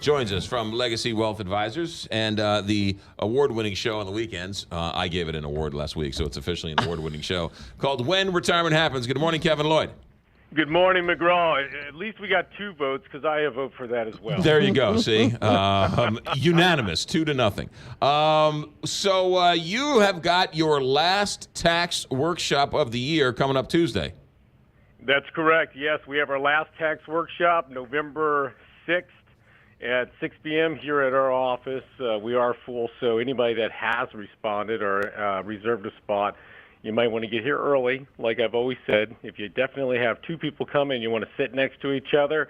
joins us from Legacy Wealth Advisors and the award-winning show on the weekends. I gave it an award last week, so it's officially an award-winning show called When Retirement Happens. Good morning, Kevin Lloyd. Good morning, McGraw. At least we got 2 votes because I vote for that as well. There you go. See, unanimous, 2-0. So you have got your last tax workshop of the year coming up Tuesday. That's correct. Yes, we have our last tax workshop November 6th at 6 p.m. here at our office. We are full, so anybody that has responded or reserved a spot, you might want to get here early. Like I've always said, if you definitely have 2 people coming and you want to sit next to each other,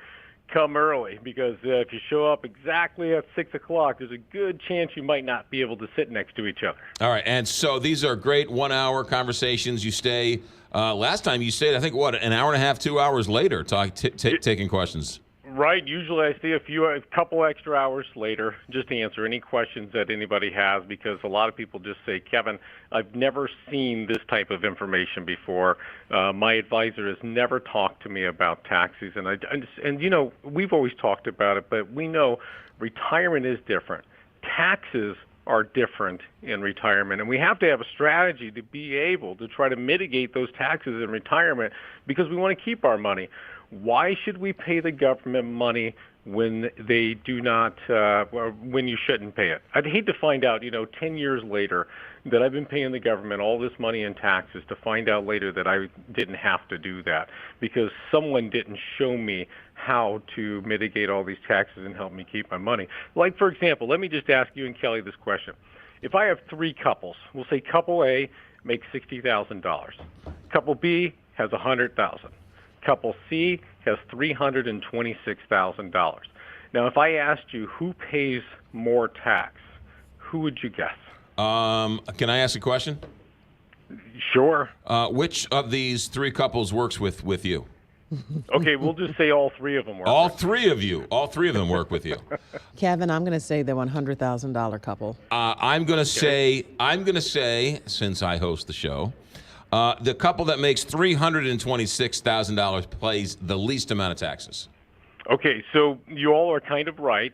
come early, because if you show up exactly at 6 o'clock, there's a good chance you might not be able to sit next to each other. All right, and so these are great 1-hour conversations. You stay, last time you stayed, I think, an hour and a half, 2 hours later, taking questions. Right. Usually I stay a couple extra hours later just to answer any questions that anybody has, because a lot of people just say, Kevin, I've never seen this type of information before. My advisor has never talked to me about taxes. And you know, we've always talked about it, but we know retirement is different. Taxes are different in retirement, and we have to have a strategy to be able to try to mitigate those taxes in retirement, because we want to keep our money. Why should we pay the government money when they do not, when you shouldn't pay it? I'd hate to find out, 10 years later that I've been paying the government all this money in taxes, to find out later that I didn't have to do that because someone didn't show me how to mitigate all these taxes and help me keep my money. Like, for example, let me just ask you and Kelly this question. If I have 3 couples, we'll say couple A makes $60,000. Couple B has $100,000. Couple C has $326,000. Now, if I asked you who pays more tax, who would you guess? Can I ask a question? Sure. Which of these 3 couples works with you? Okay, we'll just say all 3 of them work. All 3 of you. All 3 of them work with you. Kevin, I'm going to say the $100,000 couple. I'm going to say, since I host the show, the couple that makes $326,000 pays the least amount of taxes. Okay, so you all are kind of right.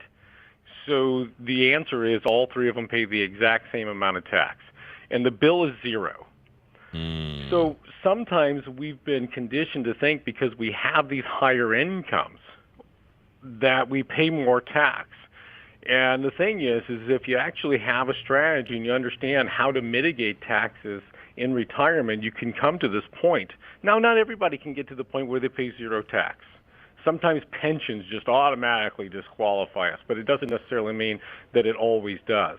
So the answer is all 3 of them pay the exact same amount of tax, and the bill is 0. So sometimes we've been conditioned to think because we have these higher incomes that we pay more tax. And the thing is if you actually have a strategy and you understand how to mitigate taxes in retirement, you can come to this point. Now, not everybody can get to the point where they pay 0 tax. Sometimes pensions just automatically disqualify us, but it doesn't necessarily mean that it always does.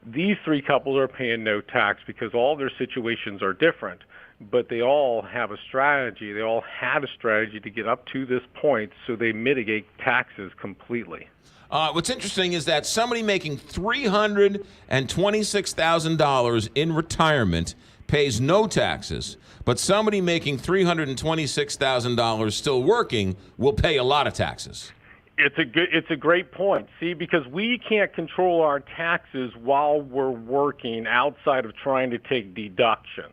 These 3 couples are paying no tax because all their situations are different, but they all have a strategy. They all had a strategy to get up to this point, so they mitigate taxes completely. What's interesting is that somebody making $326,000 in retirement pays no taxes, but somebody making $326,000 still working will pay a lot of taxes. It's a great point. See, because we can't control our taxes while we're working outside of trying to take deductions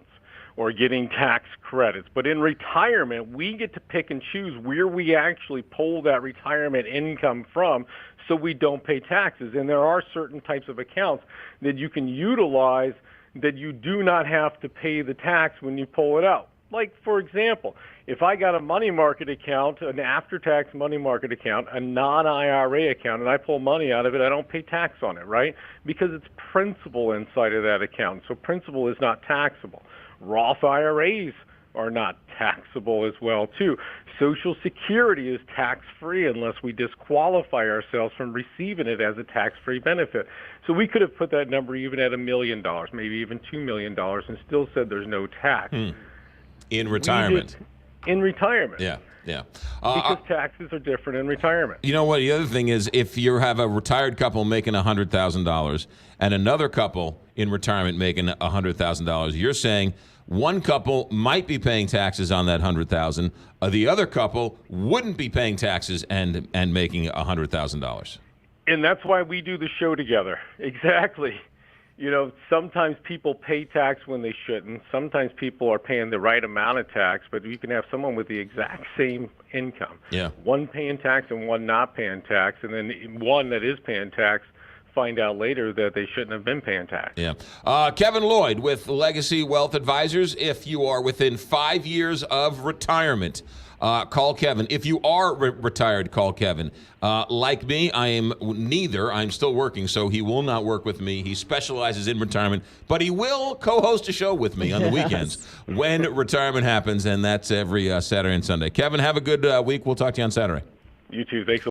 or getting tax credits. But in retirement, we get to pick and choose where we actually pull that retirement income from so we don't pay taxes. And there are certain types of accounts that you can utilize that you do not have to pay the tax when you pull it out. Like, for example, if I got a money market account, an after-tax money market account, a non-IRA account, and I pull money out of it, I don't pay tax on it, right? Because it's principal inside of that account. So principal is not taxable. Roth IRAs are not taxable as well, too. Social Security is tax-free unless we disqualify ourselves from receiving it as a tax-free benefit. So we could have put that number even at $1 million, maybe even $2 million, and still said there's no tax. In retirement. In retirement. Yeah. Because taxes are different in retirement. You know what? The other thing is, if you have a retired couple making $100,000 and another couple in retirement making $100,000, you're saying one couple might be paying taxes on that $100,000, the other couple wouldn't be paying taxes and making $100,000. And that's why we do the show together. Exactly. Sometimes people pay tax when they shouldn't. Sometimes people are paying the right amount of tax, but you can have someone with the exact same income. Yeah. One paying tax and one not paying tax, and then one that is paying tax find out later that they shouldn't have been paying tax. Yeah. Kevin Lloyd with Legacy Wealth Advisors. If you are within 5 years of retirement, call Kevin. If you are retired, call Kevin. Like me, I am neither. I'm still working, so he will not work with me. He specializes in retirement, but he will co-host a show with me on the weekends when retirement happens, and that's every Saturday and Sunday. Kevin, have a good week. We'll talk to you on Saturday. You too. Thanks.